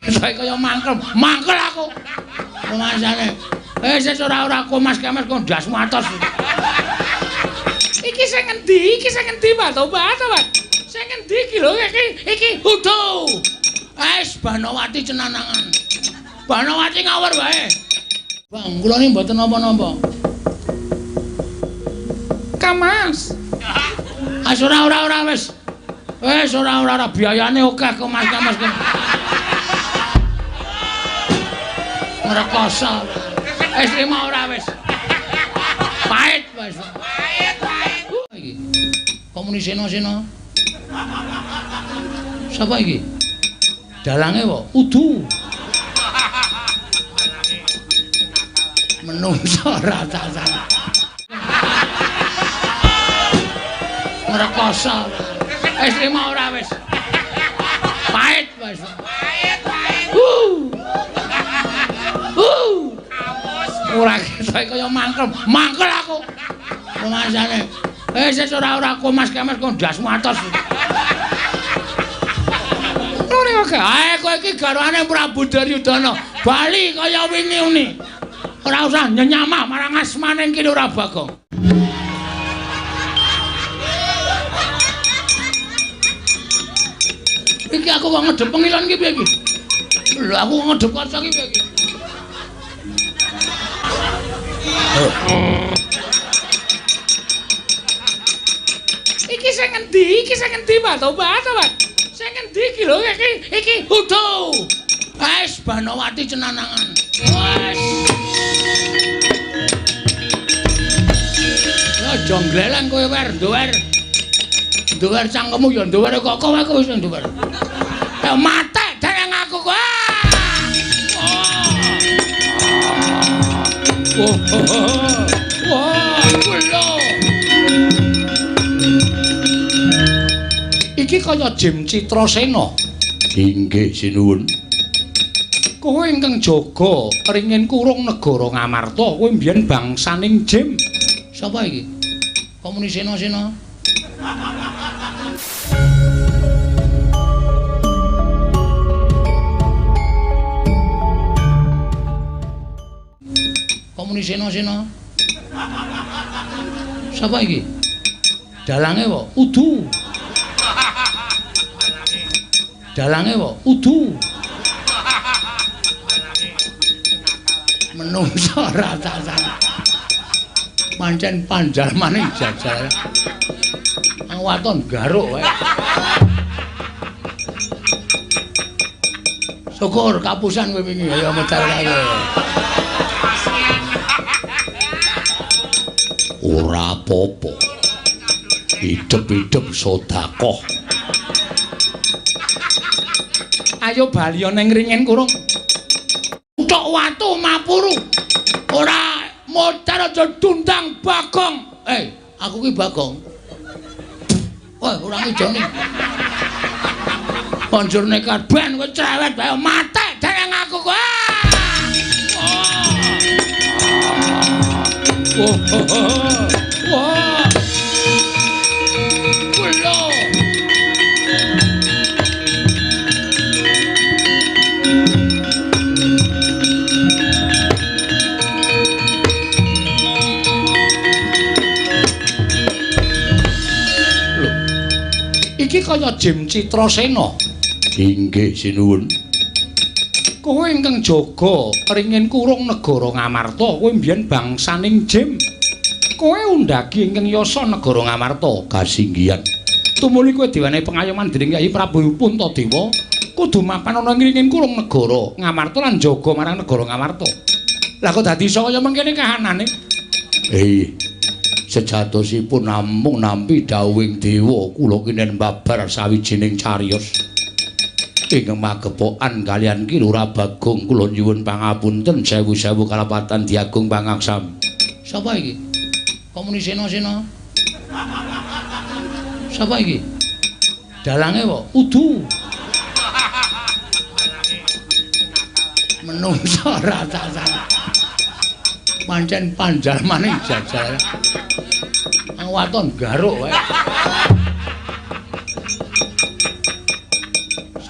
Saya kaya mangkel aku. Rumasane. Sing ora komas kemes kok ndasmu atos. Iki sing endi, Pak Tobat, Pak? Sing endi iki lho iki Udo. Banowati cenanangan. Banowati ngawur wae. Bang, kula niki mboten napa-napa. Kamas. Ora wis. Wis ora biayane akeh kok Mas Kamas. Rekoso. Terima ora wis. Pahit wis. Pahit. Iki. Komuniseno. Sapa iki? Dalange kok Udu. Menungso rasa. Rekoso. Terima ora wis. Pahit wis. Pahit. Ora ketok kaya mangkel aku. Rumasane. Sing ora komas kemes kok ndasmu atos. Ora kok. Kowe iki garwane Prabu Daryudana. Bali kaya wingi-wingi. Ora usah nyenyamah marang asmane iki ora Bagong. Iki aku kok ngedep pengilan iki piye iki? Lho aku ngedep kaca iki piye iki? Iki sing endi, Pak Tobat, Pak? Sing endi iki lho iki Udo. Banowati cenanangan. Wes. Lah jongleleng kowe duwer cangkemmu ya duwer kok kowe wis duwer. Ya matek dereng aku kowe. Wah, kula. Iki kaya Jim Citrasena. Inggih sinuwun. Kowe ingkang jaga ringin kurung negara Ngamarta, kowe mbiyen bangsaning Jim. Sapa iki? Komunisena. Komunisena. Sapa iki? Dalange kok Udu. Menungso rasa. Pancen panjalmane jajal. Waton garuk wae. Syukur kapusan kowe wingi ya mecar-mecar. Ora apa-apa. Hidup-hidup sedekah. Ayo bali ning ringin kurung. Tok watu mapuru. Ora mocar aja dundang Bagong. Aku ki Bagong. Wah, ora ngijoni. Banjur nekat ben kowe cerewet bae matek dereng aku kowe. Wah. Kula. Iki kaya Jim Citrasena. Inggih sinuwun. Kowe ingkang jaga ringin kurung negara Ngamarta, kowe mbiyen bangsaning Jim. Kowe undhagi ingkang yasa negara Ngamarta kasinggihan. Tumuli kowe diwenehi pengayoman dening Kyai Prabu Puntadewa, kudu mapan ana ringin kurung negara Ngamarta lan jaga marang negara Ngamarta. Lah kok dadi iso kaya mengkene kahanane? Sejatosipun namung nampi dawuhing dewa kula kinen babar sawijining cariyos ingkang magepokan kaliyan Ki Lurah Bagong kula nyuwun pangapunten sewu-sewu kalapatan diagung pangaksam. Sapa iki? Komunisena. Sapa iki? Dalange kok Udu. Menungso rasa. Pancen panjalmane jajal. Waton garuk wae.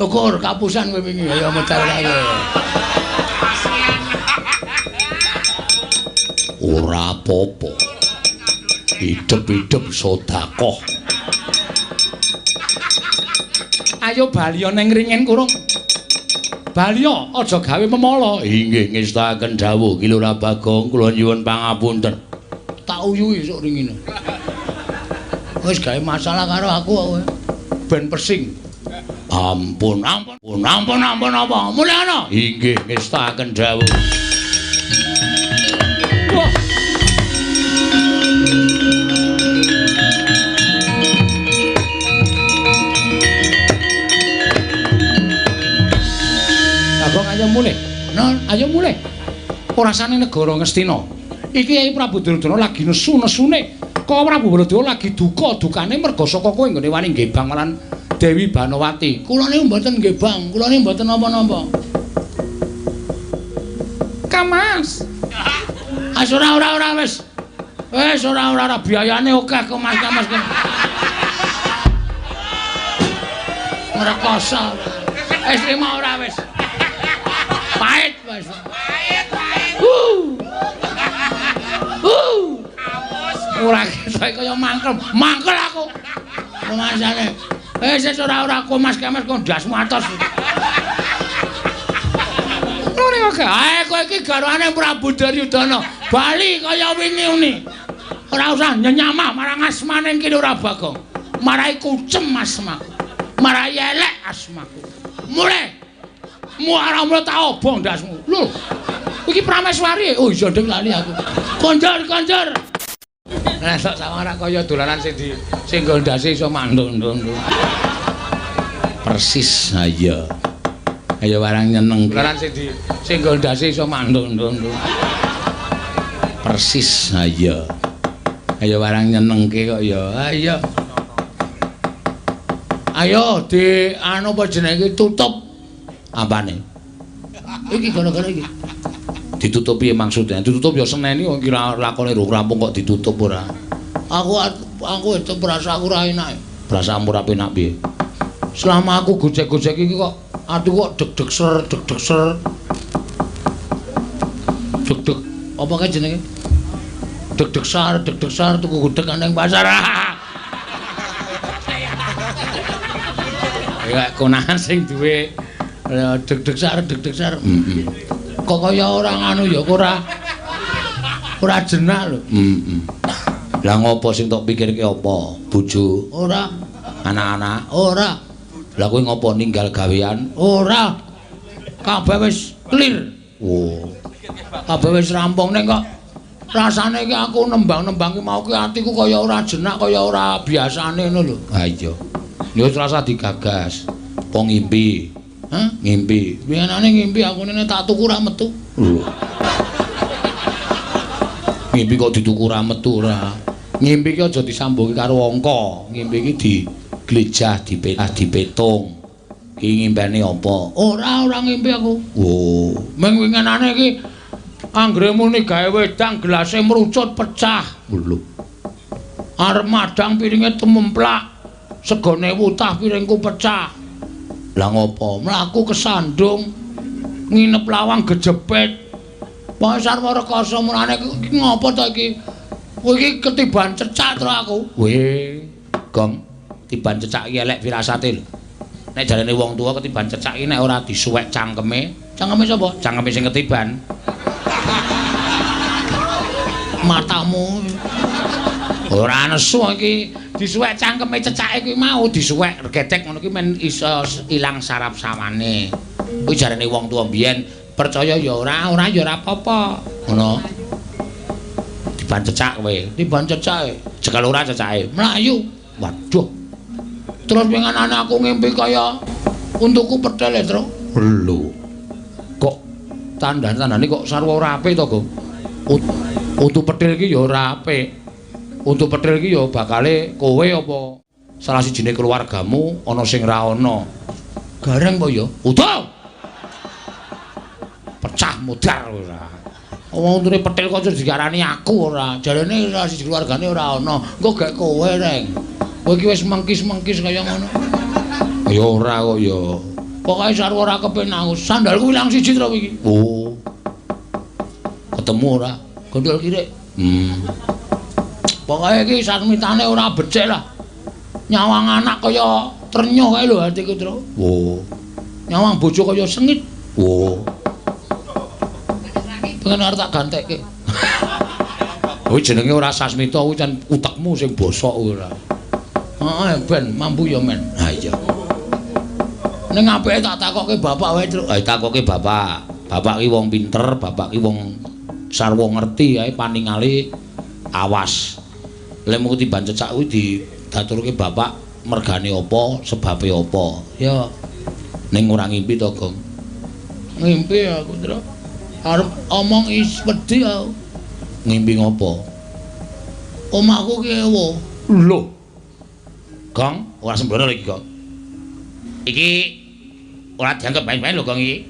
Syukur kapusan kowe wingi ya medal kae. Ora apa-apa. Hidup-hidup sedekah. Ayo Balya ning ringen kurung. Balya aja gawe memala. Inggih ngestaken dawuh Ki Lurah Bagong kula nyuwun pangapunten. Tak uyuhi sok ringine. Wis gawe masalah karo aku kowe. Ben pesing. Ampun apa? Mulih ana. Inggih ngestaken dawuh. Wah. Bagong ayo mulih. Nah, ayo mulih. Ora sane negara Ngastina. Iki Kyai Prabu Duryudana lagi nesu-nesune. Kok Prabu Baladewa lagi duka-dukane merga saka kowe nggone wani ngebang lan Dewi Banowati. Kula niku mboten ngebang, kula niku mboten napa-napa. Kamas. Ora wis. Wis ora biayane akeh kok Mas Kamas. Ora kosa. Wis terima ora wis. Pahit wis. Pahit. Ora ketok kaya mangkel aku. Rumasane. Wis ora kok Mas Kamas kok ndasmu atos. Ora kok ae kowe iki garwane Prabu Duryudana. Bali kaya wingi-uni. Ora usah nyenyamah marang asmane Ki Lurah Bagong. Marai kucem asmaku. Marai elek asmaku. Mulih. Muara mulih tak obong ndasmu. Lho. Iki prameswari. Oh iya ndeng lali aku. Konjor. Lah sok sawara kaya dolanan sing nggo ndase iso mandung-ndung. Persis ayo. Ayo warang nyeneng. Dolanan sing nggo ndase iso mandung-ndung. Persis ayo. Ayo warang nyenengke kok ya. Ayo. Ayo di anu apa jenenge tutup. Apane? Iki gara-gara iki. Ditutup piye maksudnya? Ditutup ya seneni kok kira lakone rung rampung kok ditutup ora. Aku itu berasa aku ora enak. Berasamu ora penak piye? Selama aku gojek-gojek iki kok atiku kok deg-deg ser. Deg-deg apa kae jenenge? Deg-deg sar tuku gudeg nang pasar. Ya konangan sing duwe deg-deg sar. Kok kaya ora anu ya ora jenak lho. Lah ngopo sing tok pikirke apa? Bojo? Ora. Anak-anak? Ora. Lah kowe ngopo ninggal gawean? Ora. Kabeh wis clear. Oh. Kabeh wis rampung ning kok rasane iki aku nembang-nembang ki mau ki atiku kaya ora jenak, kaya ora biasane ngono lho. Ha iya. Ya wis rasa digagas. Po ngimpi. Hah? Ngimpi. Biyenane ngimpi aku nene tak tuku ra metu. Lho. Ngimpi kok dituku ra metu ora. Ngimpi ki aja disambungi karo angka. Ngimpi ki diglijah, dipetung. Ki ngimpene apa? Ora ngimpi aku. Oh, meng winginane iki anggere muni gawe wedang gelase mrucut pecah. Lho. Arep madang piringe tememplak. Segone wutah piringku pecah. Lah ngopo? Mlaku kesandung. Nginep lawang gejepit. Wong sarwa rekoso mulane ngopo to iki? Kowe iki ketiban cecak to aku. Weh, Gong, tiban cecak iki elek firasate lho. Nek jarene wong tuwa ketiban cecak iki nek ora disuwek cangkeme. Cangkeme sapa? Cangkeme sing ketiban. Matamu. Ora nesu iki disuwek cangkeme cecake kuwi mau disuwek regetek ngono ki men iso ilang saraf sawane. Kuwi jarene wong tuwa mbiyen percaya ya ora ya ora apa-apa. Ngono. Diban cecak kowe, diban cecake. Jekel ora cecake, mlayu. Waduh. Terus pengenane aku ngimpi kaya untuku pedhel ya, Tru. Lho. Kok tandane kok sarwa ora apik to, Gong? Untu pedhel iki ya ora apik. Untu pedhel iki ya bakale kowe apa salah sijine keluargamu ana sing ra ana. Gareng apa ya? Utuh. Pecah mudar ora. Wong untune pedhel kok diarani aku ora. Jarene salah siji keluargane ora ana. Engko gek kowe, Reng. Kowe iki wis mengkis-mengkis kaya ngono. Ya ora kok ya. Pokoke sarwa ora kepenak. Sandalku ilang siji to iki. Oh. Ketemu ora? Gondol kirik. Pokoke iki sasmitane ora becik lah. Nyawang anak kaya trenyo kae lho atiku, Tru. Oh. Nyawang bojo kaya sengit. Oh. Pengen arep tak gantekke. Kuwi jenenge ora sasmita kuwi can utekmu sing bosok ora. Heeh, ben mampu ya men. Ha iya. Ning apike tak takokke bapak wae, Truk. Ha takokke bapak. Bapak ki wong pinter, bapak ki wong sarwa ngerti ae paningale awas. Lek mung tiban cecak kuwi didaturke bapak mergane apa, sebabe apa. Ya ning ora ngimpi to, Gong. Ngimpi aku, Truk. Arep omong is wedi aku. Ngimpi ngopo? Omahku ki ewo. Lho. Gong, ora sembrono iki, Gong. Iki ora dianggep main-main lho, Gong iki.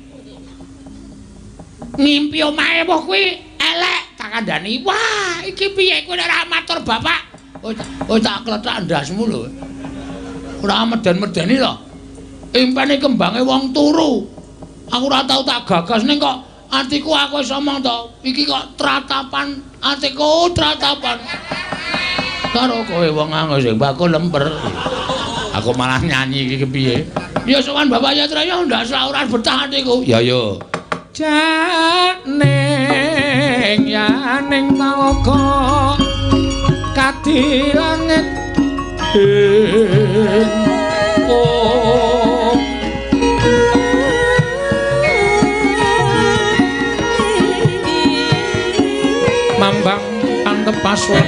Ngimpi omahe ewo kuwi elek, tak kandhani. Wah, iki piye kowe ora matur bapak? Oh, tak kletak ndasmu lho. Ora meden-medeni to. Impene kembange wong turu. Aku ora tau tak gagas ning kok atiku aku wis omong to, iki kok tratapan, atiku tratapan. Karo kowe wong anggo sing bakul lemper. Aku malah nyanyi iki kepiye? Ya sowan Bapak Yatraya ndak ora betah atiku. Ya yo. Janing yaning tawaga kadi langit. Oh Mambang Antepaswa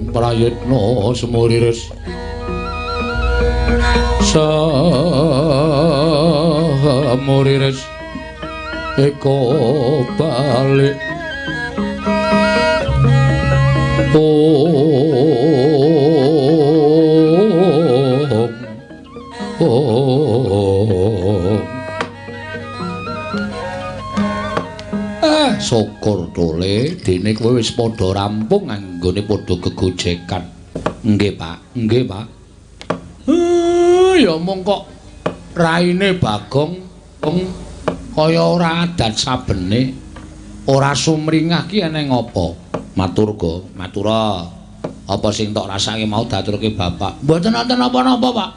prayitna semuriris samuriris eko balik syukur tole dene kowe wis padha rampung anggone padha gegojekan. Nggih, Pak. Nggih, Pak. Ya mung kok raine Bagong kaya ora adat sabene, ora sumringah ki eneng apa? Matur go, matura. Apa sing tok rasake mau daturke Bapak? Mboten wonten apa-apa, Pak.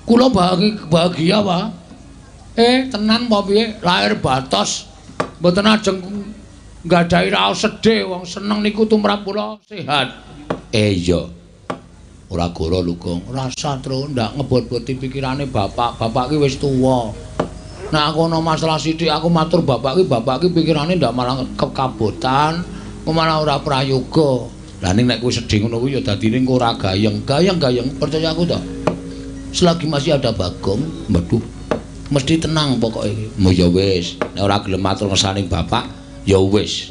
Kula bahagia, Pak. Tenan apa piye? Lahir batos. Mboten ajeng nggadahi raos sedih wong seneng niku tumrap kula sehat. Iya. Ora goro Lugong, rasa terus ndak ngebot-boti pikirane bapak. Bapak ki wis tuwa. Nek aku ana masalah sithik aku matur bapak ki pikirane ndak malah kekabotan, malah ora prayoga. Lah ning nek kowe sedih ngono kuwi ya dadine ora gayeng percaya aku to. Selagi masih ada Bagong, waduh mesti tenang pokoke. Ya wis, nek ora gelem matur ngersane bapak, ya wis.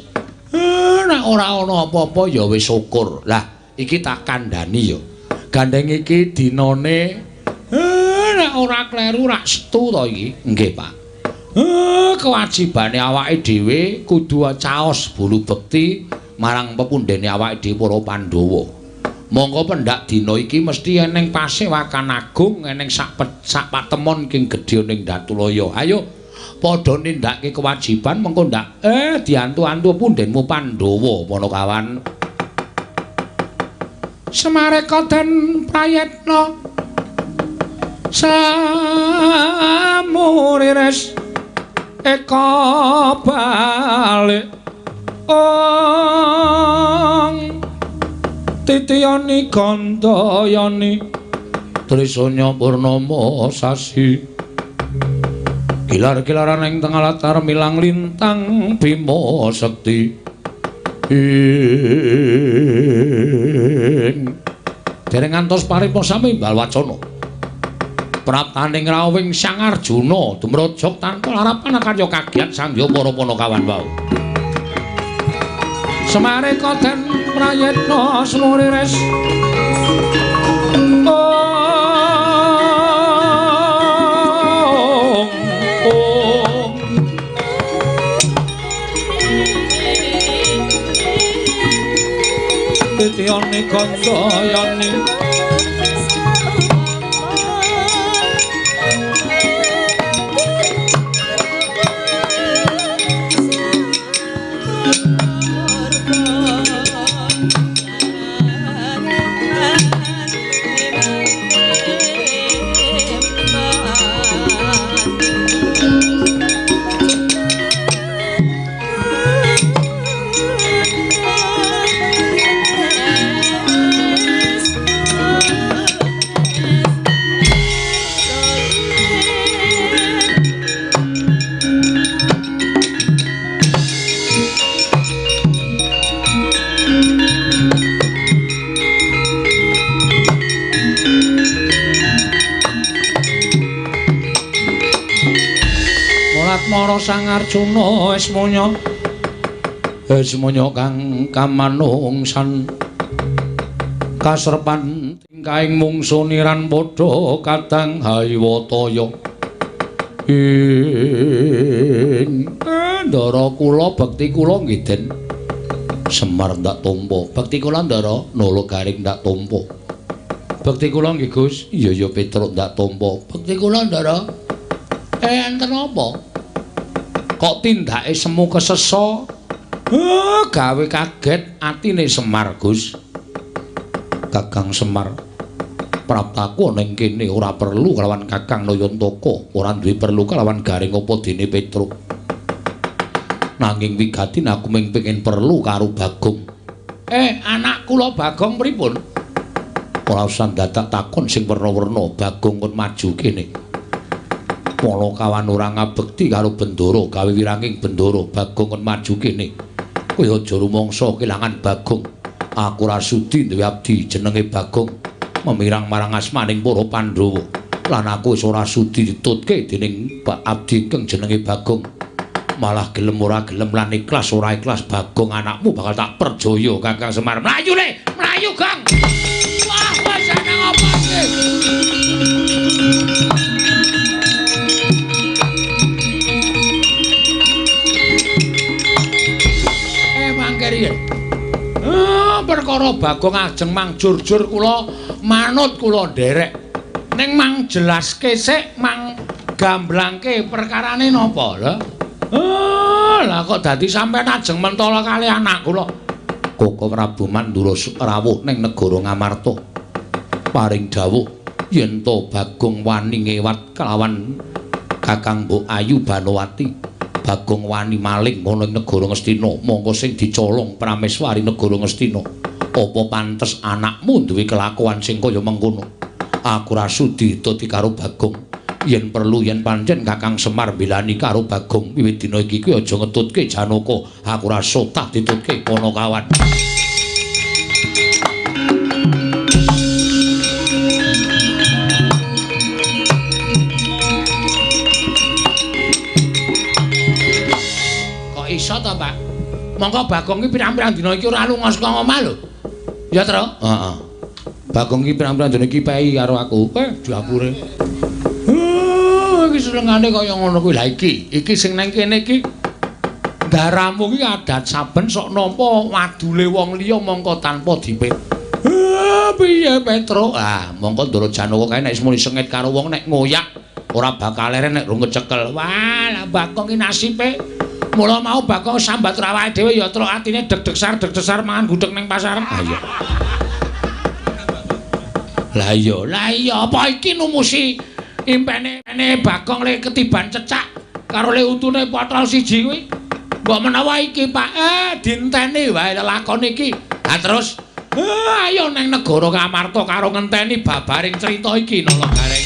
Nek ora ana apa-apa ya wis syukur. Lah iki tak kandhani ya. Gandeng iki dinane nek ora kleru rak setu to iki. Nggih, Pak. Kewajibane awake dhewe kudu caos bulu bekti marang pepundhene awake dhewe para Pandhawa. Monggo pendak dina iki mesti eneng pasewakan agung, eneng sak patemon king gedhe ning Datulaya. Ayo padha nindakake kewajiban mengko ndak diantu-antu pundhenmu Pandhawa Panakawan. Semareka den prayetna samurires eka balik titiyani gandayani trisanya purnama sasi kilar-kilaran ing tengah latar milang lintang Bima Sekti dereng ngantos pariposami Mbal Wacana praptaning rawing Sang Arjuna dumrajak tanpa harapan karya kagiat sangya para Panakawan wau. Semareka den prayetna slurires titiyane gandayane Mara Sang Arjuna esmanya kang kamanungsan kasrepan tingkahing mungsuniran padha kadang haywataya ndara kula bekti kula ngiden Semar ndak tampa bekti kula ndara Nalagaring ndak tampa bekti kula nggih Gus iya Petruk ndak tampa bekti kula ndara enten apa kok tindake semu kesesa gawe kaget atine Semar Gus. Kakang Semar praptaku ning kene ora perlu kelawan Kakang Nayantaka, ora duwe perlu kelawan Garing apa dene Petruk. Nanging wigatin aku mung pengin perlu karo Bagong. Anak kula Bagong pripun? Ora usah dadak takon sing werna-werna, Bagong kon maju kene. Panakawan ora ngabekti karo Bendara, gawe wiranging Bendara, Bagong kon maju kene. Kowe aja rumangsa kelangan Bagong. Aku ora sudi duwe abdi jenenge Bagong. Memirang marang asmaning para Pandhawa. Lan aku wis ora sudi ditutke dening Pak abdi kang jenenge Bagong. Malah gelem ora gelem lan ikhlas ora ikhlas Bagong anakmu bakal tak perjaya Kakang Semar. Mlayu le, mlayu Gang. Wah, wis ana apa iki? Perkara Bagong ajeng mang jur-jur kula manut kula nderek ning mang jelaske sik mang gamblangke perkarane napa lho lah kok dadi sampean ajeng mentala kali anak kula Koko Prabu Mandura rawuh ning negara Ngamarta paring dawuh yen to Bagong wani ngewat kelawan Kakang Mbok Ayu Banowati, Bagong wani maling ana ing negara Ngastina, mongko sing dicolong Prameswari negara Ngastina. Apa pantes anakmu duwe kelakuan sing kaya mengkono? Aku ra sudi dadi karo Bagong. Yen perlu yen pancen Kakang Semar belani karo Bagong wiwit dina iki kuwi aja ngetutke Janaka. Aku ra sotah ditutke Panakawan. Kok iso to, Pak? Mongko Bagong iki pirang-pirang dina iki ora lunga saka omah lho. Ya, Tru? Heeh. Bagong iki pirang-pirang dina iki pei karo aku. Diapure. Iki senengane kaya ngono kuwi. Lah iki sing nang kene iki daramu iki adat saben sok nampa wadule wong liya mongko tanpa dipit. Piye Petro? Mongko Ndara Janaka kae nek muni sengit karo wong nek ngoyak ora bakal leren nek rung kecekel. Wah, lah Bagong iki nasibe. Mula mau Bagong sambat awake dhewe ya truk atine deg-degsar mangan gudeg ning pasar. Lah iya apa iki numusi impene Bagong le ketiban cecak karo le untune potrol siji kuwi. Mbok menawa iki Pak dinteni wae lakon iki. Terus ayo nang negara Kamarta karo ngenteni babaring crita iki Nala Gareng.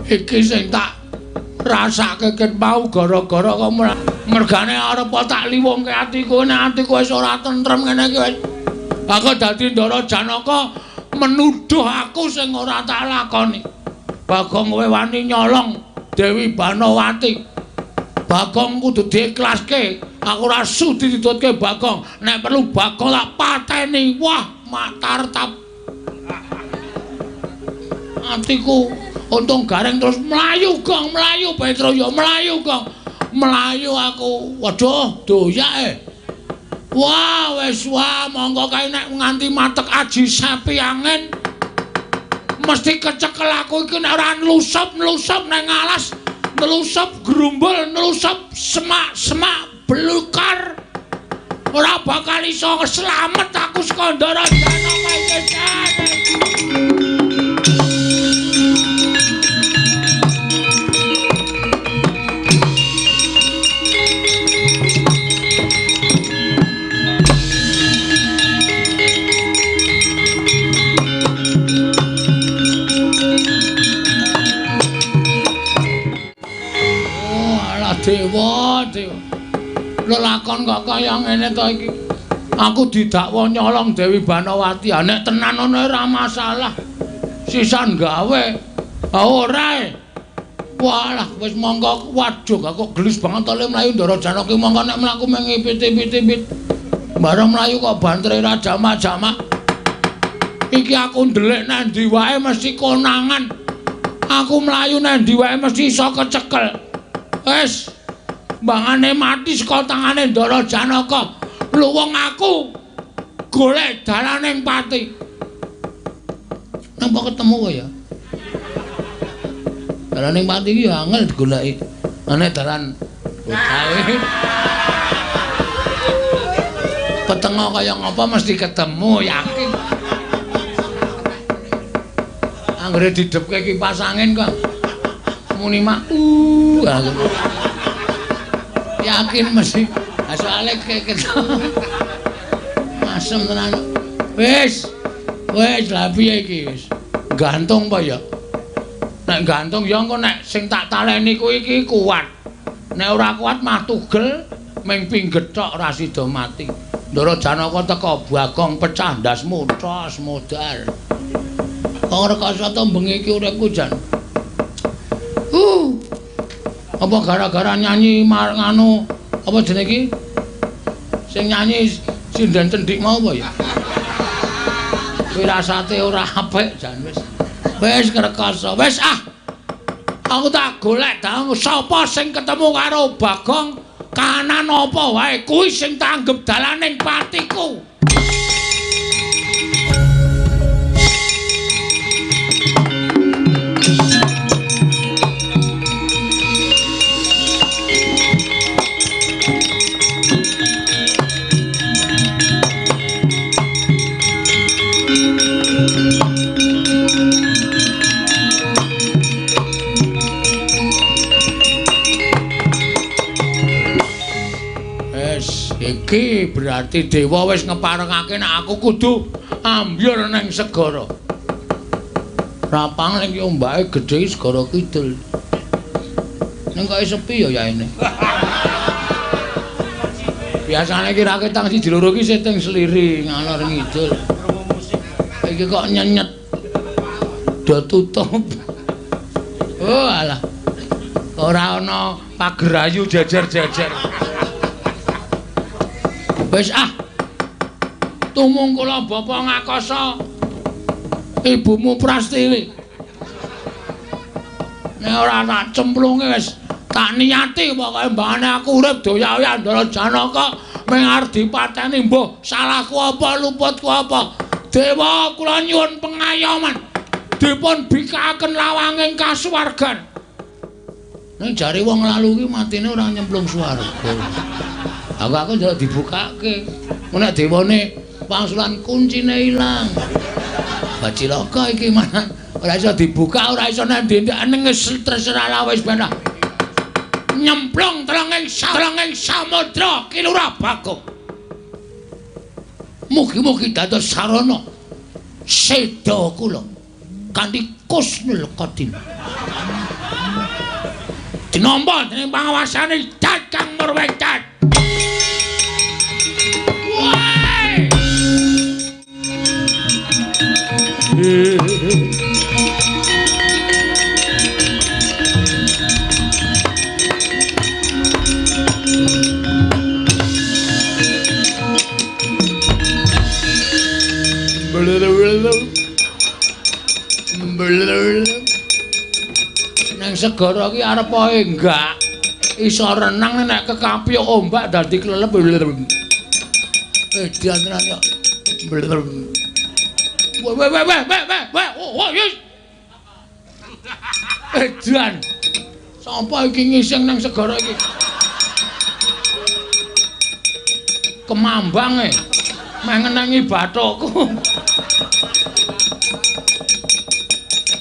Iki sing tak rasake ket mau gara-gara kok mergane arep tak liwungke atiku nek atiku wis ora tentrem ngene iki wis. Aku dadi Ndara Janaka menuduh aku sing ora tak lakoni. Bagong kowe wani nyolong Dewi Banowati. Bagong kudu diikhlaske. Aku ora sudi ditutke Bagong. Nek perlu Bagong tak pateni. Wah, matartap. Atiku untung Gareng terus mlayu Gong, mlayu Petro ya mlayu Gong. Mlayu aku. Waduh, doyak Wah, wis monggo kae nek nganti matek aji sapi angin. Mesti kecekel aku iki nek ora nlusup nang alas, nlusup grumbul, nlusup semak-semak belukar. Ora bakal iso slamet aku saka Ndara Janaka iki. Dewa. Lelakon kok kaya ngene to iki. Aku didakwa nyolong Dewi Banowati. Nek tenan ngono ora masalah. Sisan gawe. Ora. Walah wis monggo waduh kok gelis banget to mlayu Ndara Janaka monggo nek mlaku mengipit-ipit. Bareng mlayu kok bantre ra jamak-jamak. Iki aku ndelik nang ndi wae mesti konangan. Aku mlayu nang ndi wae mesti iso kecekel. Wes mbangane mati saka tangane Ndara Janaka. Lho wong aku golek dalaning pati. Napa ketemu kok ya? Dalaning pati iki ya angel digoleki. Nek dalan gawe. Petengo kaya ngapa mesti ketemu yakin. Anggere didepke kipas angin kok. Muni mak yakin mesti soalnya ketemu asem tenan wis lah piye iki wis gantung apa ya nek gantung ya engko nek sing tak taleni kuwi iki kuat nek ora kuat mah tugel ming pinggethok ora sida mati Ndara Janaka teka Bagong pecah ndasmu tos modal kok rekasa to bengi iki uripku jan apa gara-gara nyanyi nganu apa jenenge iki sing nyanyi sinden cendik mau apa ya wirasate ora apik jan wis krekasa wis Aku tak golek dang sapa sing ketemu karo Bagong kanan apa wae kuwi sing tak anggap dalaning patiku. Iki berarti dewa wis ngeparengake nek aku kudu ambyur ning segara. Rapang ning ombake gedhe segara kidul. Ning kok sepi ya yaene. Biasane ki ra ketang siji loro ki seteng sliri ngalor ngidul. Iki kok nyenyet. Do tutup. Oh alah. Ora ana pagerayu jejer-jejer. Wis tumungkula Bapa Ngakasa ibumu Prastiwi nek ora tak cemplunge wis tak niyati pokoke mbane aku urip doya-oya Ndara Janaka ming arep dipateni mbuh salahku apa luputku apa dewa kula nyuwun pengayoman dipun bikakaken lawanging kasuwargan ning jare wong lalu ki matine ora nyemplung swarga. Aku njaluk dibukake. Nek dewane wangsulan kuncine ilang. Bacilaka iki manan ora iso dibuka, ora iso ndendek ning terserah wis ben. Nyemplung telenging samudra Kilura Bagong. Mugi-mugi dados sarana seda kula kanthi Kusnul Qadim. Dinampa dening pangawasane Kakang Murwedat. Nang segara ki arep enggak iso renang nek kekapiyuk ombak dadi klelep. Diantenan yo. Weh. Oh, yes. Edan. Sapa iki ngising nang segara iki? Kemambang mengenangi bathukku.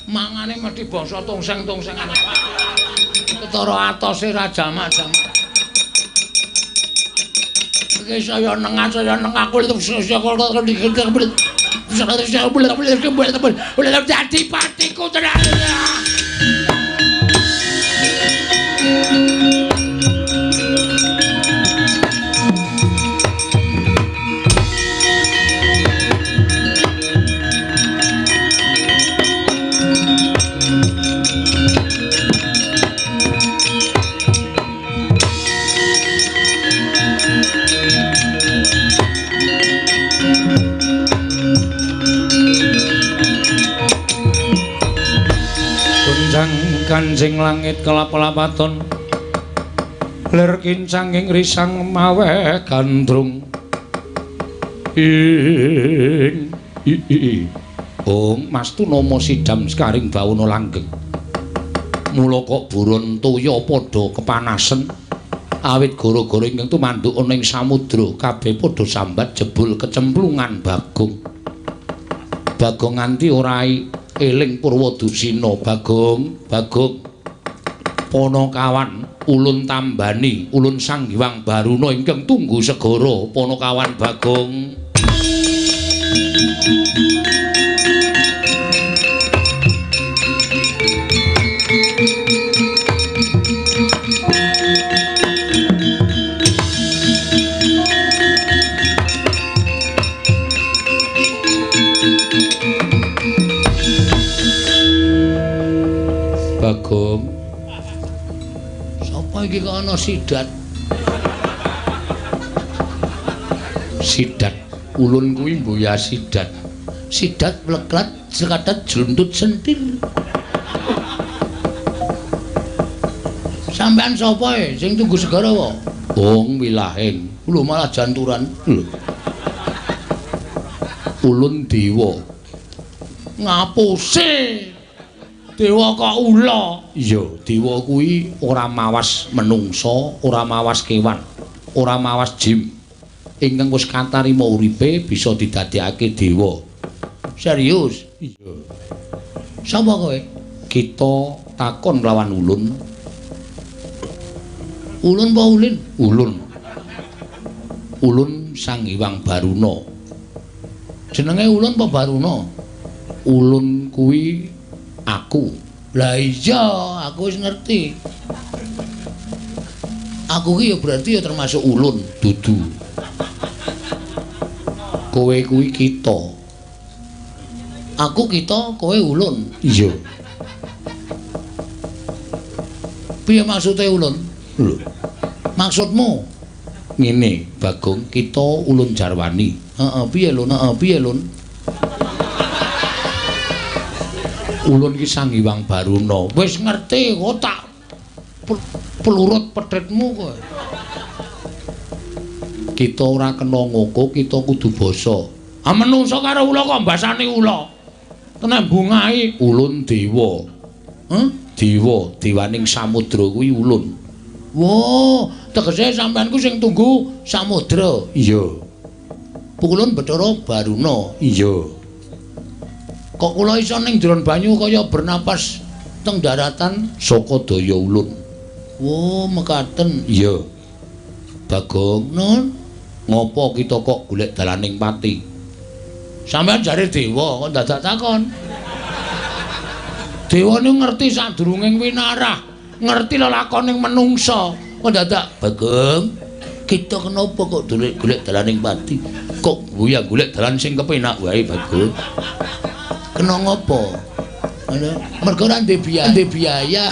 Mangane mesti bangsa tongseng-tongsengan. Ketara atose ra jamak-jamak. Iki saya nengah aku itu boleh jadi patiku tenan. Kanjeng langit kelap-lapaton lir kincanging risang mawe gandrung Ong mastu nama sidam sekaring bawana langgeng mula kok buron toya padha kepanasen awit gara-gara ingkang tumanduk ana ing samudra kabeh padha sambat jebul kecemplungan Bagong nganti ora eling Purwadusina. Bagong Panakawan ulun tambani ulun Sang Hyang Baruna ingkang tunggu segara Panakawan Bagong. Bagong. Sapa iki kok ana sidat? Sidat ulun kuwi mboya sidat. Sidat mleklat sekadat jluntut sentil. Sampean sapa sing tunggu segara wae? Wong wilahing. Lho malah janturan. Lho. Ulun dewa. Ngapuse? Dewa kok ula? Iya, dewa kuwi ora mawas menungsa, ora mawas kewan, ora mawas jin. Ingkang wis katarima uripe bisa didadekake dewa. Serius? Iya. Sapa kowe? Kita takon lawan ulun. Ulun apa ulin? Ulun. Ulun Sang Hyang Baruna. Jenenge ulun apa Baruna? Ulun kuwi aku. Lah iya, aku wis ngerti. Aku ki ya berarti ya termasuk ulun, dudu. Kowe kuwi kita. Aku kita, kowe ulun. Iya. Piye maksude ulun? Lho. Maksudmu ngene, Bagong, kita ulun jarwani. Heeh, piye lun? Heeh, piye lun? Ulun ki Sang Hyang Baruna. Wis ngerti kok tak pelurut pedhetmu kowe. Kita ora kena ngoko, kita kudu basa. Ah menungsa karo ula kok mbasani ula. Tenan bungai ulun dewa. Heh? Dewa, dewaning samudra kuwi ulun. Wo, tegese sampeanku sing tunggu samudra. Iya. Ulun Bathara Baruna. Iya. Kok kula iso ning jero banyu kaya bernapas teng daratan saka daya ulun. Wo, mekaten. Iya. Bagong, nun. Ngopo kita kok golek dalaning pati? Sampeyan jare dewa kok dadak takon. Dewa niku ngerti sadurunging winarah, ngerti lelakoning menungsa. Kok dadak Bagong, kita kenapa kok golek dalaning pati? Kok golek dalan sing kepenak wae Bagong. Kena ngopo? Mergo ora ndek biaya.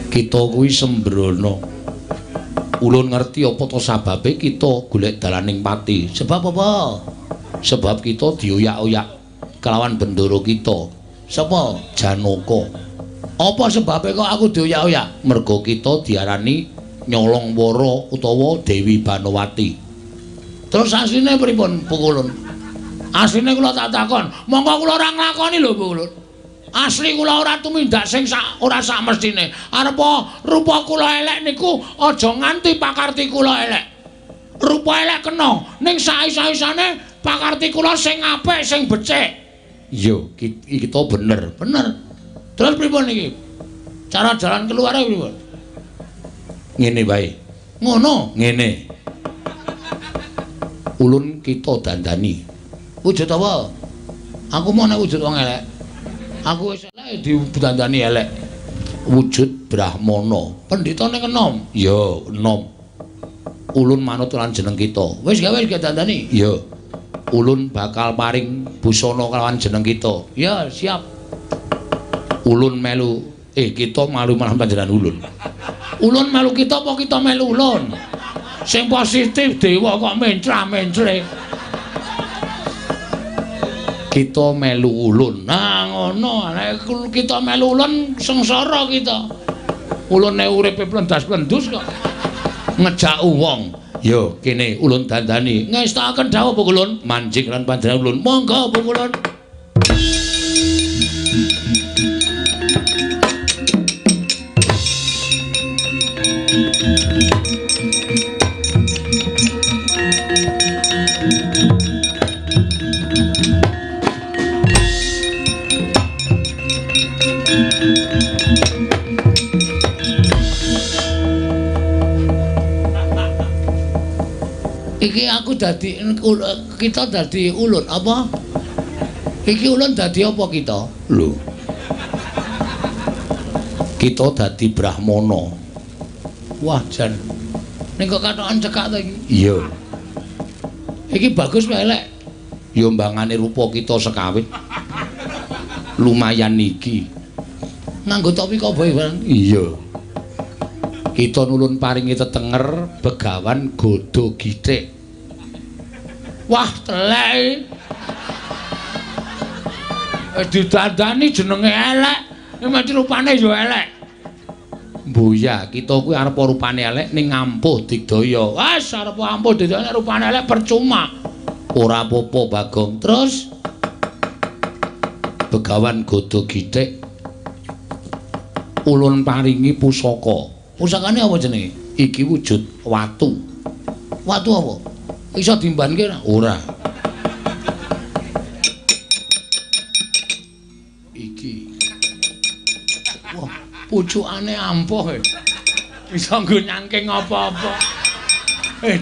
Kita kuwi sembrono. Ulun ngerti apa to sababe kita golek dalaning pati. Sebab apa? Sebab kita dioyak-oyak kelawan bendoro kita. Sapa? Janaka. Apa sebabe kok aku dioyak-oyak? Mergo kita diarani Nyolong Wara utawa Dewi Banowati. Terus asline pripun Pukulun? Asline kula tak takon, monggo kula ora nglakoni lho Pukulun. Asli kula ora tumindak sing ora sak mestine. Arepa rupa kula elek niku aja nganti pakarti kula elek. Rupa elek kena, ning saisa-isane pakarti kula sing apik, sing becik. Iya, kita bener. Terus pripun iki? Cara jalan keluar pripun? Ngene wae. Ngono, ngene. Ulun kita dandani. Wujud apa? Aku mau nek wujud wong elek. Aku wis elek didandani elek. Wujud Brahmana. Pendhitane enom. Ya, enom. Ulun manut lan jeneng kita. Wis gawe dandani? Ya. Ulun bakal paring busana kelawan jeneng kita. Ya, siap. Ulun melu kita malu malah panjenengan ulun. Ulun melu kita apa kita melu ulun? Sing positif dewa kok mencra-mencre. Kita melu ulun. Nah ngono, nek kita melu ulun sengsara kita. Ulune uripe plendas-plendus kok. Ngejak wong. Yo kene ulun dandani. Ngestakaken dawuh Bu Kulun, manjing lan panjenengan ulun. Monggo Bu Kulun. Iki aku dadi kita dadi ulun apa? Iki ulun dadi apa kita? Lho. Kita dadi Brahmana. Wah, jan. Ning kok katokan cekak ta iki? Iya. Iki bagus wae elek. Ya mbangane rupa kita sekawit. Lumayan iki. Nganggo topi kok bae bareng. Iya. Kita nulun paringi tetenger begawan godho githik. Wah, telek. Didandani jenenge elek. mati rupane yo elek. Mbuya, kita kuwi arep rupane elek ning ampuh digdaya. Wes arep ampuh digdaya rupane elek percuma. Ora apa-apa Bagong. Terus Begawan Godo Githik ulun paringi pusaka. Pusakane apa jenenge? Iki wujud watu. Watu apa? Iso dimbanke ora? Iki. Wah, pucukane ampuh. Iso nggo nyangking apa-apa.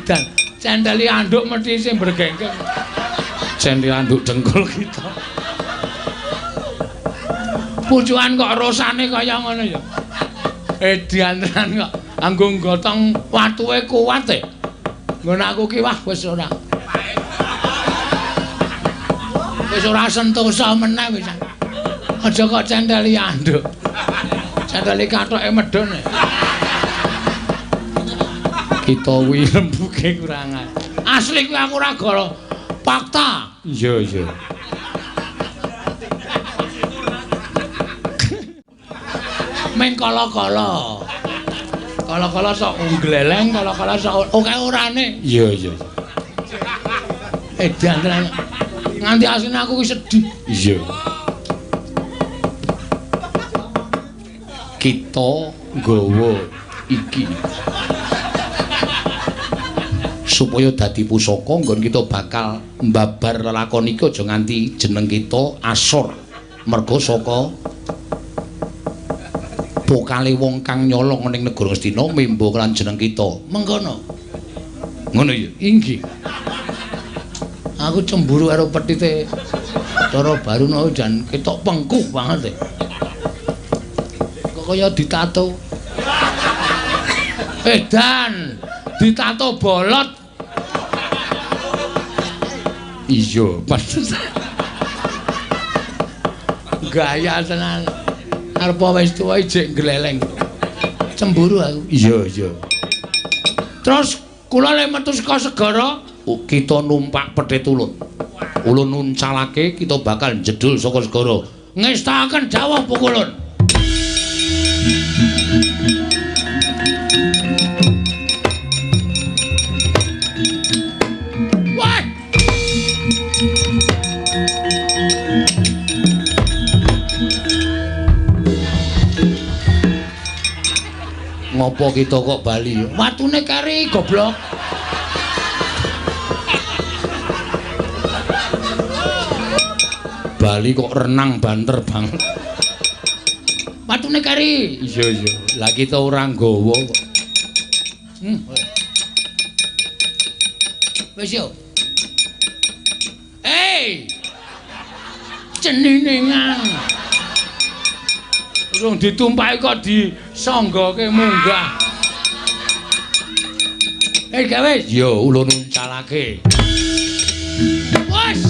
Dan cendeli anduk mesti sing bergengkeng. Cendeli anduk dengkul kita. Pucukan kok rosane kaya ngono ya. Dianteran kok anggo nggotong watuke kuwat e. Ngono aku ki wah wis ora. Wis ora sentosa meneh wis. Aja kok cendeli anduk. Cendeli kathoke medhon. Kita kuwi lembuke kurang asli kuwi aku ora golo fakta. Iya iya. Men kala-kala. Kala-kala sok gleleng, kala-kala sok oke orane. Iya iya. Dianteran nganti asline aku wis sedih. Iya. Kita nggawa iki supaya dadi pusaka nggon kita bakal mbabar lelakon iki aja nganti jeneng kita asor merga saka pokale wong kang nyolong ning negara Astina memba lan jeneng kita mengkono ngono ya inggih aku cemburu karo petite cara baru no jan ketok pengkuh banget kok kaya ditato dan ditato bolot iya pantes gaya tenan arep wis tuwa ijek gleleng cemburu aku iya iya terus kula lek metu saka segara kita numpak pedhet ulun nuncalake kita bakal jedul saka segara ngestaken dawuh pukulun ngopo kita kok bali watune kari goblok bali kok renang banter banget watune kari iya iya lah kita ora nggawa kok wis yo ceninengan urung ditumpaki kok disanggoke munggah. Gawe yo ulun nuncalake. Wes.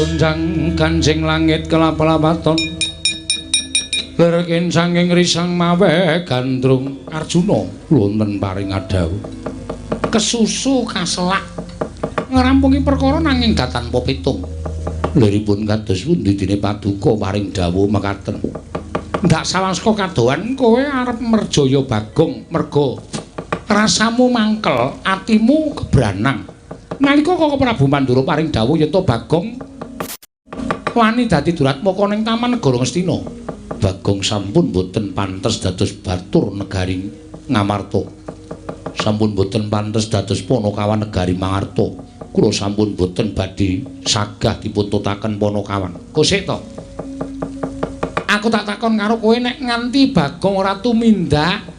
Gunjang kancing langit kelap-lapaton lerken sanging risang mawe gandrung Arjuna wonten paring adhawu kesusu kaselak ngrampungi perkara nanging gak tanpa pitung liripun kados pundi dene paduka paring dawuh mekaten ndak sawangska kadohan kowe arep merjaya Bagong merga rasamu mangkel atimu kebranang nalika kok Prabu Pandura paring dawuh yen to Bagong wani dadi duratmaka ning taman negara Ngastina Bagong sampun boten pantes dados batur negari Ngamarta sampun boten pantes dados Panakawan negari Mangarta kula sampun boten badhe sagah dipuntutaken Panakawan kok sik to aku tak takon karo kowe nek nganti Bagong ora tumindak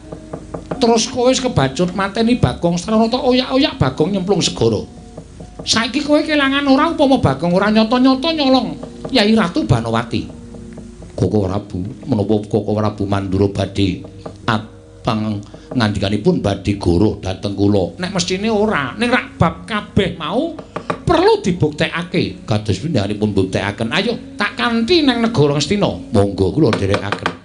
terus kowe wis kebacut mateni Bagong Stranata oyak-oyak Bagong nyemplung segara saiki kowe kelangan ora upama Bagong ora nyata-nyata nyolong Yai Ratu Banowati Koko Prabu menapa Koko Prabu Mandura badhe pangandikanipun badhe goro dhateng kula. Nek mestine ora, ning rak bab kabeh mau perlu dibuktekake. Kados pindahanipun buktekaken. Ayo tak kanthi nang negara Ngastina. Monggo kula dherekaken.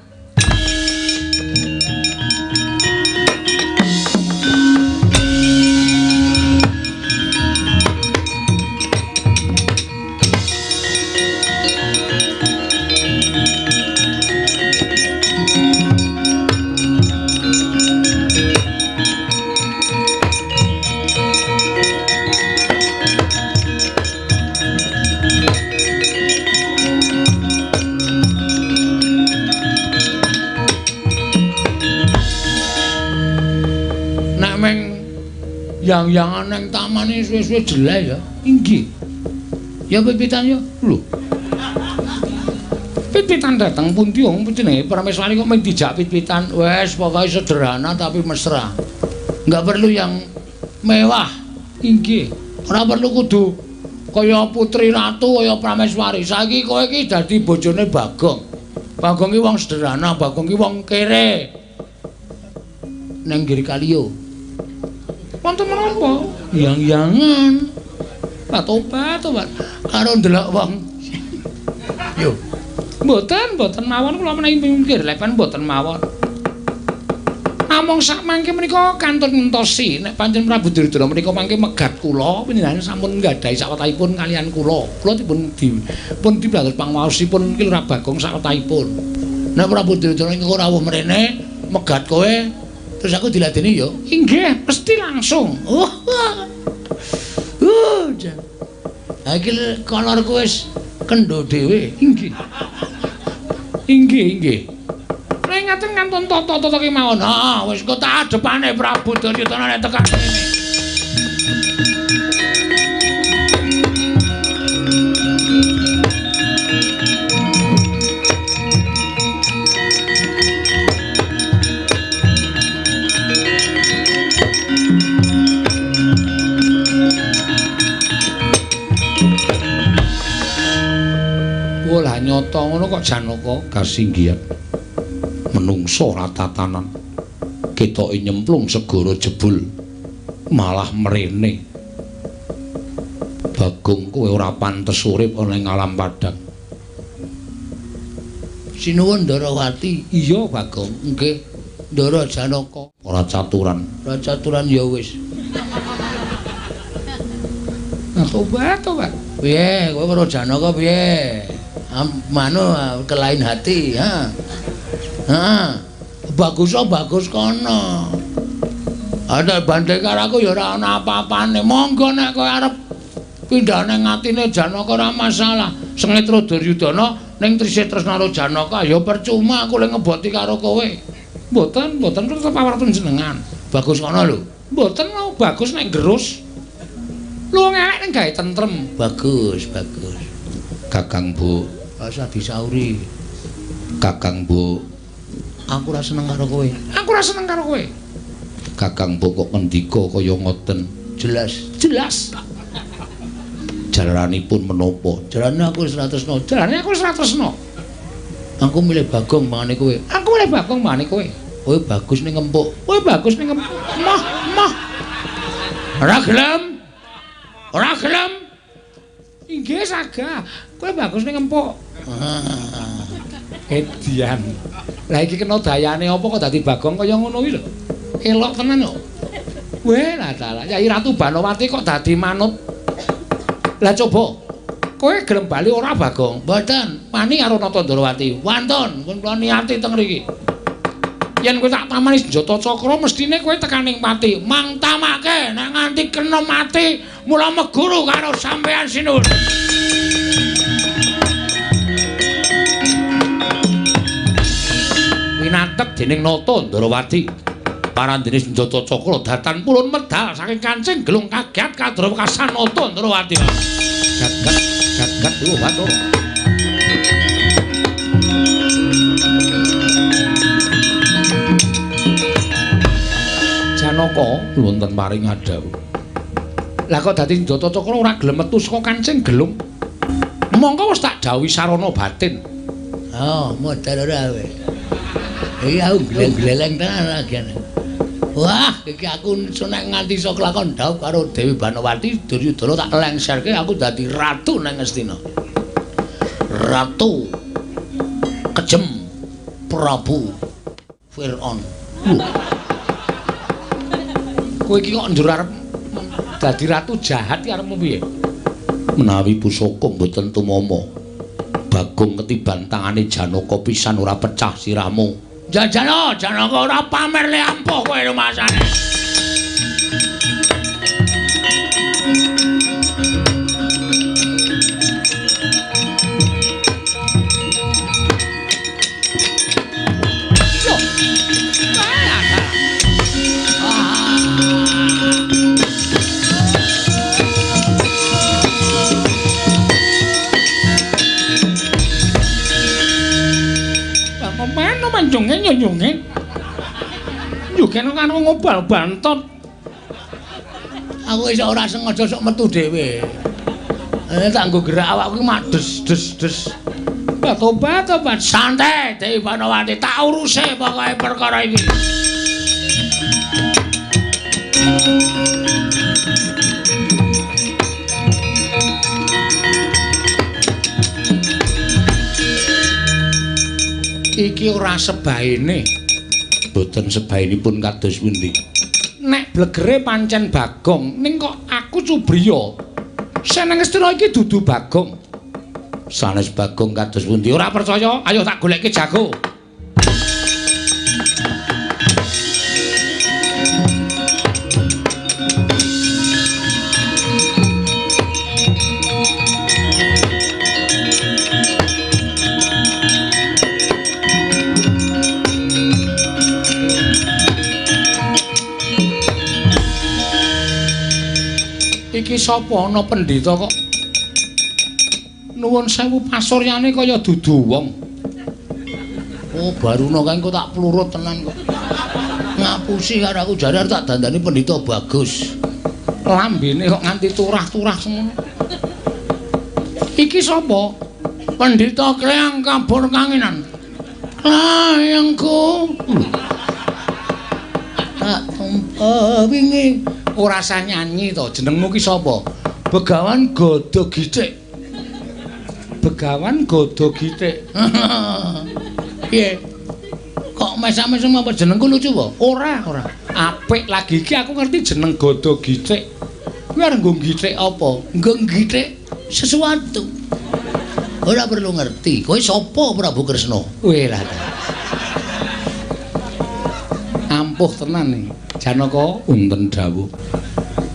Yang-yangan nang taman iki suwe-suwe jelek ya. Inggih. Ya pipitan ya. Lho. Pipitan dateng pundi wong jenenge Prameswari kok mung dijak pipitan. Wes pokoke sederhana tapi mesra. Enggak perlu yang mewah. Inggih. Ora perlu kudu kaya putri ratu kaya Prameswari. Saiki kowe iki dadi bojone Bagong. Bagong ki wong sederhana, Bagong ki wong kere. Nang Giri Kaliyo. Wonten menapa? Yang-yangan. Pak tobat. Karo ndelok wong. Yo. Mboten mawon kula menawi mikir lepan mboten mawon. Namung sak mangke menika kantun ngentosi nek pancen Prabu Duryudana menika mangke megat kula panjenengan sampun nggadahi sawetahipun kalian kula. Kula pun dipados pangwaosipun ki Lurah Bagong sawetahipun. Nek Prabu Duryudana engko rawuh mrene megat kowe terus aku diladeni yo. Inggih, mesti langsung. Ha iki kolorku wis kendho dhewe. Inggih. Nek ngaten ngantun tata-tata kemawon. Ha, wis kok tak adepane Prabu Duryudana nek tekan kene. Lah nyata ngono kok Janaka kasinggihan menungso ratatanan ketoke nyemplung segara jebul malah mrene. Bagong kowe ora pantes urip ana ing alam padang. Sinuwun Ndarawati. Iya Bagong, nggih. Ndara Janaka. Ora caturan ya wis. Tobat. Piye kowe karo Janaka piye? Kelain hati, ha. Bagus kono. Ada bandhe karo aku ya ora ana apa-apane. Monggo nek kowe arep pindah ning atine Janaka ora masalah. Sengitra Duryudana ning Trisitresna karo Janaka ya percuma aku le ngeboti karo kowe. Mboten tetep awratun jenengan. Bagus kono lho. Mboten mau bagus nek gerus. Lu ngelek ning gawe tentrem. Bagus. Kakang Bu asa disauri. Kakang Bu, aku ora seneng karo kowe. Kakang Bu kok ngendika kaya ngoten? Jelas. Jalaranipun menapa? Jalane aku wis ratresna. Aku milih Bagong mangane kowe. Kowe bagus ning empuk. Mah. Ora gelem. Inggih sagah. Kowe bagus ning empuk. Edian. Lah iki kena dayane apa kok dadi Bagong kaya ngono iki lho. Elok tenan kok. Weh lah dalah. Yai Ratu Banowati kok dadi manut. Lah coba. Kowe gelem bali ora Bagong? Mboten. Wani karo Nata Ndarawati. Wonten, pun kula niati teng mriki. Yen kowe tak tamani senjata cakra mestine kowe tekaning mati. Mangtamake nek nganti kena mati mula meguru karo sampean Sinuwun. Winatek dening Nata Ndarawati. Parandene senjata cakra datan pulun medal saking kancing gelung kaget kadrawekasan Nata Ndarawati. Gat lho Bathara. Janaka wonten paring adhawu. Lah kok dadi Njata Cakra ora gelem metu saka kancing gelung. Mongko wis tak dhawuhi sarana batin. Oh, modal ora kowe. Iki aku gleng-gleleng tenan lagian. Wah, iki aku nek nganti iso kelakon dhaup karo Dewi Banowati Duryudana tak lengserke aku dadi ratu nang Ngastina. Ratu kejem Prabu Firaun. Kowe iki kok njur arep dadi ratu jahat ki arepmu piye? Menawi pusaka mboten tumama, Bagong ketiban tangane Janaka pisan ora pecah sirahmu. Jajana, Janaka ora pamer le ampuh kowe rumasane. Manjunge nyonyunge. Yugen kan ngobal bantot. Aku iso ora sengaja sok metu dhewe. Tak nggo gerak awakku mak des. Tobat. Santai, Dewi Banowati, tak uruse pokoke perkara iki. Iki ora sebaene. Boten sebaenipun kados pundi. Nek blegere pancen Bagong, ning kok aku Cubriya. Seneng Ngastina iki dudu Bagong. Sanes Bagong kados pundi? Ora percaya? Ayo tak goleki jago. Iki sapa ana pendhita kok nuwun sewu pasuryane kaya dudu wong. Oh, baruna kae kok tak plurut tenan kok. Ngapusi karo aku jare tak dandani pendhita bagus. Lambene kok nganti turah-turah semono. Iki sapa? Pendhita Klyang Kabur Kanginan. Layangku. Tak wingi ora sah nyanyi to, jenengmu ki sapa? Begawan Gada Githik. Begawan Gada Githik. Piye? Kok mesam-mesam apa jenengku lucu apa? Ora. Apik lagi iki aku ngerti jeneng Gada Githik. Kuwi arep nggo githik apa? Nggo githik sesuatu. Ora perlu ngerti. Kowe sapa Prabu Kresna? Weh lah. Ampuh tenan iki. Janaka unten dawuh.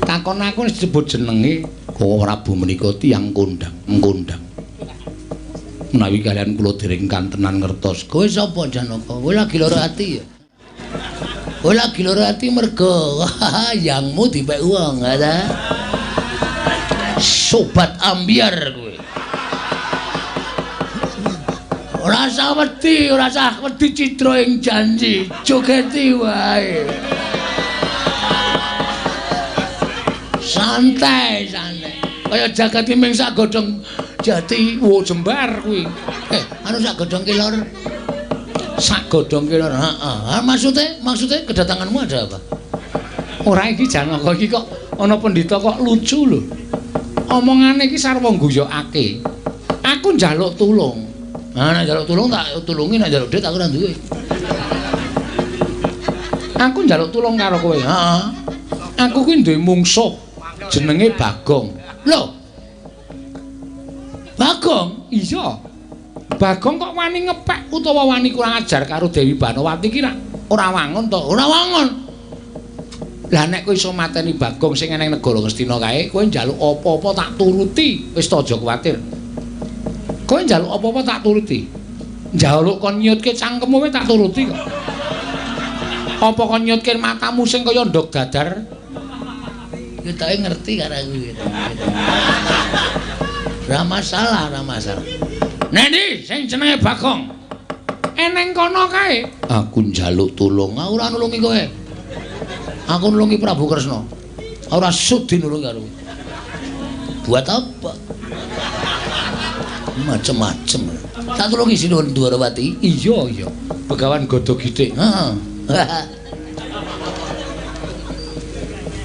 Takon aku disebut jenenge Prabu menika tiyang kondang, ngkondang. Menawi kalian kula dereng kantenan ngertos. Kowe sapa Janaka? Kowe lagi lara ati ya? Kowe lagi lara ati mergo yangmu dipek wong, ta? Sobat ambiar kowe. Ora usah wedi citra ing janji, jogeti wae. Santai. Kaya jagati ming sak godhong jati jembar kuwi. Anu sak godhong kelor. Sak godhong kelor. Heeh. Maksude kedatanganmu ada apa? Ora iki Janaka iki kok ana pendhita kok lucu lho. Omongane iki sarwa guyokake. Aku njaluk tulung. Nek njaluk tulung tak tulungi, nek njaluk dhuwit aku ora duwe. Aku njaluk tulung karo kowe. Heeh. Aku kuwi duwe mungsuh. Jenenge Bagong. Lho. Bagong? Iya. Bagong kok wani ngepek utawa wani kurang ajar karo Dewi Banowati ki ora wangun to? Ora wangun. Lah nek kowe iso mateni Bagong sing eneng negara Ngastina kae, kowe njaluk apa-apa tak turuti. Wis to aja kuwatir. Kowe njaluk apa-apa tak turuti. Njaluk kon nyutke cangkemmu wae tak turuti kok. Apa kon nyutke matamu sing kaya ndok dadar? Kita ngerti karo aku gitu. Ora masalah. Nendi sing jenenge Bagong? Eneng kono kae. Aku njaluk tulung, ora nulungi kowe. Aku nulungi Prabu Kresna. Ora sudi nulungi karo. Buat apa? Macem-macem. Tak tulungi sinuwun Dwarawati. Iya. Begawan godho gitik. Heeh.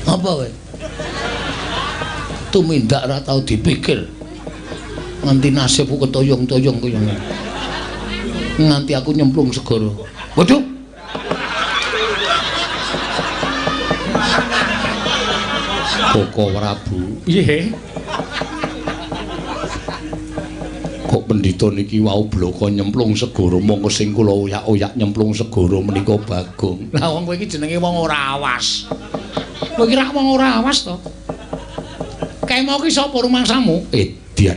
Apa wae? Tumindak ora tau dipikir. Nganti nasibku ketoyong-toyong koyo ngene. Nganti aku nyemplung segara. Waduh. Koko Prabu. Piye? Kok pendhita niki wau bloko nyemplung segara mongko sing kula oyak-oyak nyemplung segara menika Bagong. Lah wong kowe iki jenenge wong ora awas. Kowe kira wong ora awas to? Kae mau ki sapa rumangsamu? Edian.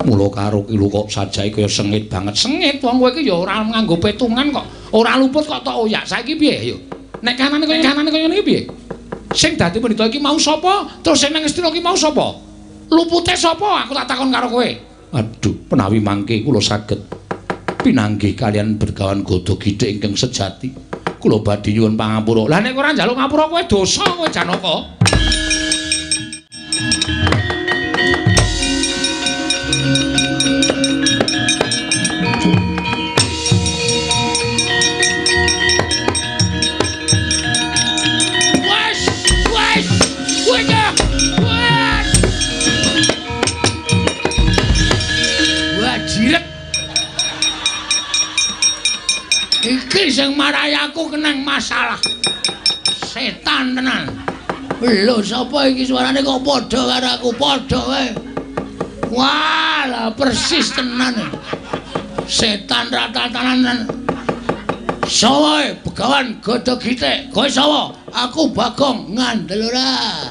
Mula karo ki lho kok sajake kaya sengit banget. Sengit wong kowe iki ya ora nganggo petungan kok. Ora luput kok tok oyak. Saiki piye yo? Nek kanane kaya ngene piye? Sing dadi pendhita iki mau sapa? Terus sing nang Astina iki mau sapa? Lupute sapa? Aku tak takon karo kowe. Aduh, penawi mangke kula saged pinanggih kalian Begawan Godho Gitik ingkang sejati. Kula badhe nyuwun pangapura. Lah nek ora njaluk ngapura kowe dosa kowe Janaka. Iki sing marai aku kenang masalah. Setan tenan. Lho sapa iki suarane kok padha karo aku padha wae. Wah, persis tenan. Setan ratatanan. Sawa Begawan Godho Gitik. Kowe sapa? Aku Bagong ngandel ora.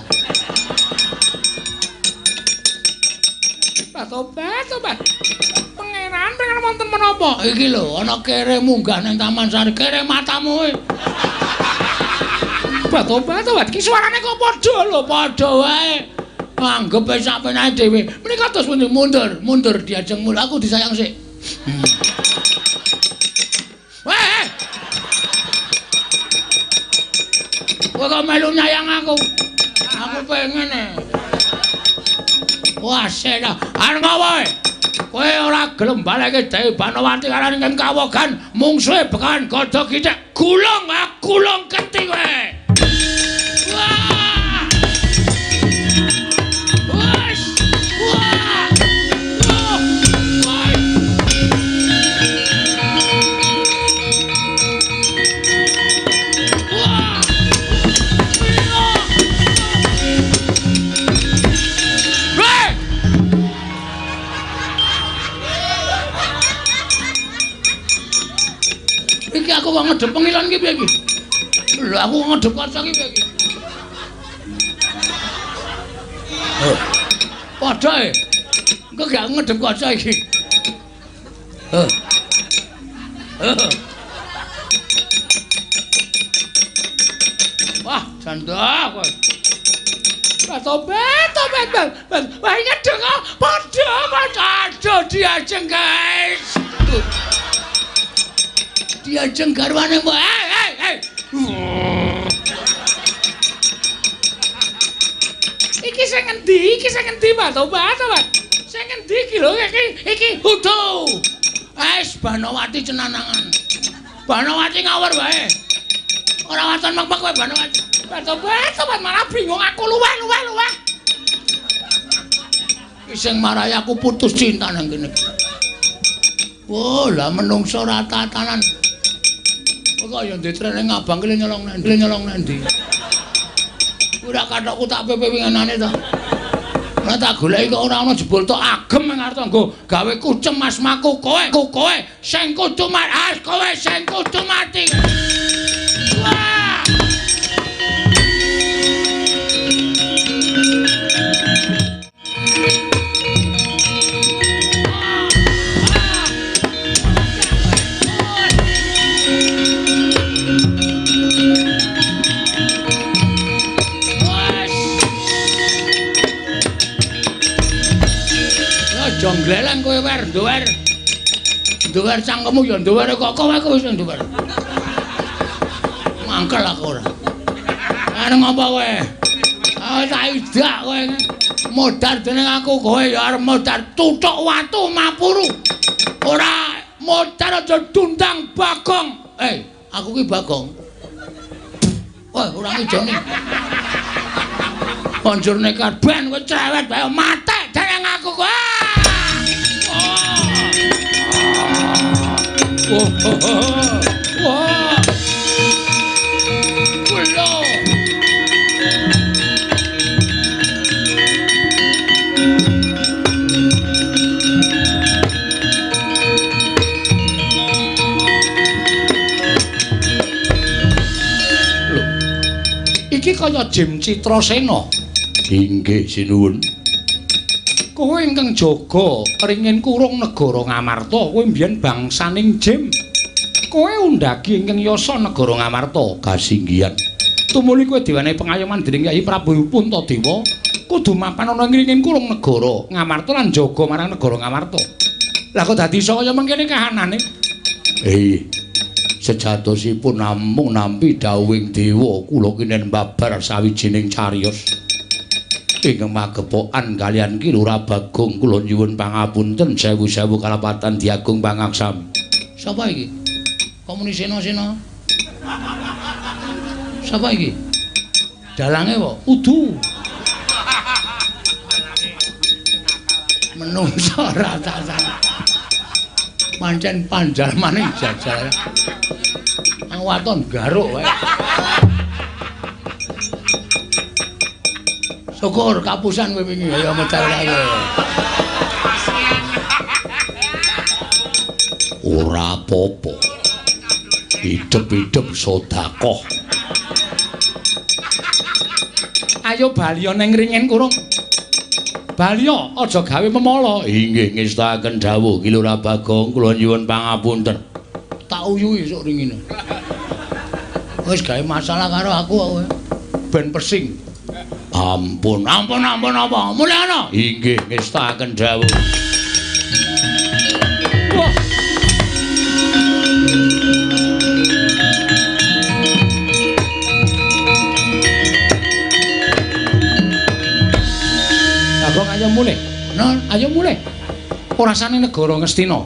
Tobat. Pengen wonten menapa? Iki lho, ana kere munggah ning Taman Sari. Kere matamu kowe. Tobat. Iki suarane kok padha lho, padha wae. Anggep ae sampeyan dhewe. Menika terus mundur diajeng mul. Aku disayang sik. Weh. Kowe kok melu nyayang aku? Aku pengen Wah, sena. Arep ngopo? Kowe ora gelem baleke Dewi Banowati karo ing kawogan mungsuhe Begawan Godho Gitik. Gulung keti kowe. Wah! Wes! Wah! Aku kok ngedep pengilan iki piye iki? Lho aku kok ngedep kaca iki piye iki? Padha e. Engko gak ngedep kaca iki. Wah, janda kowe. Tobat. Wah, ngedep kok padha diajeng, guys. Diajeng garwane mbok. Hei. Iki sing endi, Pak? Tobat. Sing endi iki lho iki utuh. Wis Banowati cenanangan. Banowati ngawur wae. Ora waton mek kowe Banowati. Tobat malah bingung aku luweh. Iki sing marai aku putus cinta nang kene. Oh, lah menungso ora tatanan. Kok ya ditrening abang ki nyolong nendi. Ora kathokku tak pepe winginane to. Ora tak goleki kok ora ana jebul tok agem nang arep nggo gawe kucem asmaku kowe sing kudu mati. Kowe sing kudu mati. Wah! Jongglelan kowe nduwer cangkemmu ya nduwer kok kowe wis nduwer. Mangkel aku ora. Arep ngopo kowe? Tak idak kowe. modar dening aku kowe ya arep modar tuthuk watu mapuru. Ora modar aja dundang Bagong. Aku ki Bagong. Wah, ora ngijoni. Banjur nekat ben kowe cerewet bae mate dening aku kowe. Wah. Kulo. Iki kaya Jim Citrasena. Inggih sinuwun. Kowe ingkang jaga ringin kurung negara Ngamarta, kowe mbiyen bangsaning Jim. Kowe undhagi ingkang yasa negara Ngamarta Kasinggihan. tumuli kowe diwenehi pengayoman dening Kyai Prabu Puntadewa kudu mapan ana ing ringin kurung negara Ngamarta lan jaga marang negara Ngamarta. Lah kok dadi iso kaya mengkene kahanane? Sejatosipun namung nampi dawuhing dewa kula kinen babar sawijining cariyos ingkang magepokan kaliyan Ki Lurah Bagong kula nyuwun pangapunten sewu-sewu kalapatan diagung pangaksami. Sapa iki? Komunisena-sena. Sapa iki? Dalange po? Udu. Menungso rata-rata. Pancen panjal maning jajal. Waton garuk wae. Syukur kapusan kowe wingi ya medal kae. Ora apa-apa. Idep-idep sedekah. Ayo balya ning ringin kurung. Balya aja gawe memala. Inggih ngestaken dawuh Ki Lurah Bagong kula nyuwun pangapunten. Tak uyuhi sok ringine. Wis gawe masalah karo aku kowe. Ben persing. Ampun apa? Mulih ana. Inggih ngestaken dawuh. Wah. Bagong ayo mulih. Non, Ayo mulih. Ora sane negara Ngastina.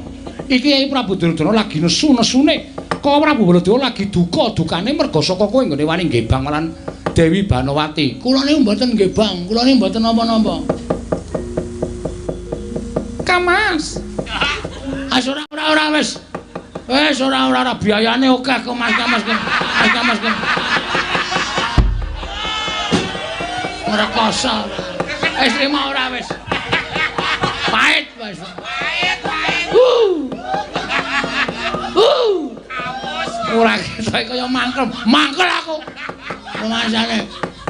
Iki Kyai Prabu Duryudana lagi nesu-nesune. Kok Prabu Baladewa lagi duka-dukane merga saka kowe nggone wani ngebang lan Dewi Banowati. kula niku mboten ngebang, kula niku mboten napa-napa. Kamas. Ora wis. Wis ora biayane akeh kok Mas Kamas. Ora kosa. Wis terima ora wis. Pahit wis. Ora kaya mangkel aku. Rumasane.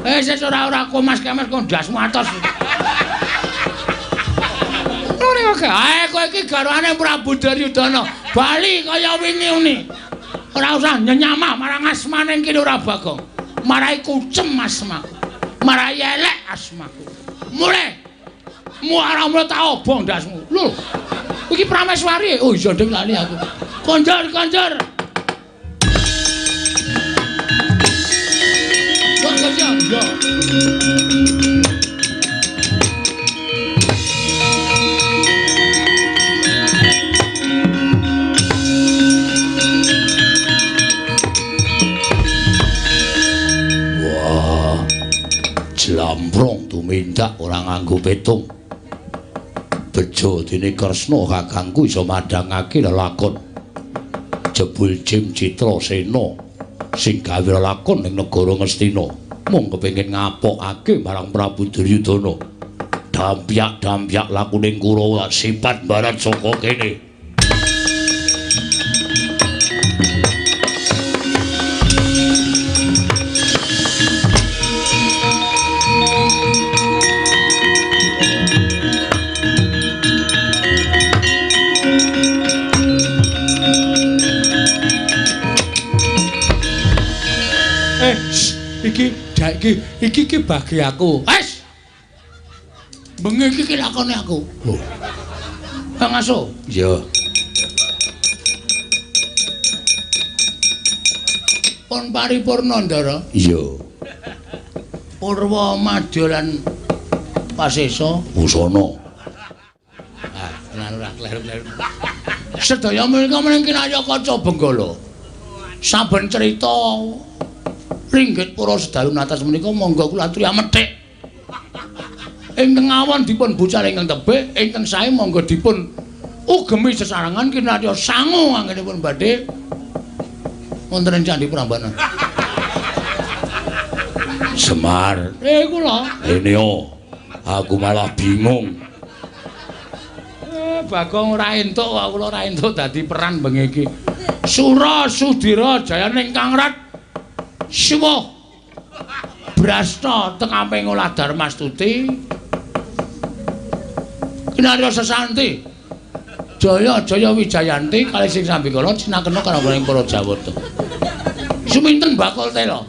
Wis ora kok Mas Kamas kok ndasmu atos. Lho kok kowe iki garwane Prabu Duryudana. Bali kaya wingi-wingi. Ora usah nyenyamah marang asmane Ki Lurah Bagong. Marai kucem asmaku. Marai elek asmaku. Mulih. Muara mulih tak obong ndasmu. Lho. Iki Prameswari. Oh iya ndeng lali aku. Konjor. Ya. Wah, jlamprong tumindak ora nganggo petung. Bejo dene Kresna kakangku iso madhangake lelakon. Jebul Jim Citrasena sing gawe lelakon ning negara Ngastina. Mung kepengin ngapokake marang Prabu Duryudana. Dampyak lakuning Kurawa sipat barat saka kene. Iki bagi aku. Wes. Bengi iki lakone aku. Oh. Bang Aso. Iya. Pun paripurna Ndara. Iya. Purwa Madya lan Pasesa Busana. ah tenan ora kleru-kleru sedaya menika mening kinaya kaca benggala saben cerita ringgit para sedalu atas menika monggo kula aturi amethik ingkang awan dipun bucal ingkang tebih ingkang sae monggo dipun ugemi sesarengan kinarya sangu anggenipun badhe wonten ing Candhi Prambanan. Semar. Kula. Ini aku malah bingung. Bagong ora entuk kok kula ora entuk dadi peran bengi iki. Sura Sudira Jayane Kangrat Siwa Brasta teng amping olah Darmastuti. Kinarya Sesanti Jaya Wijayanti kalih sing sambikala cinakena karo para Jawata. Suminten bakul tela.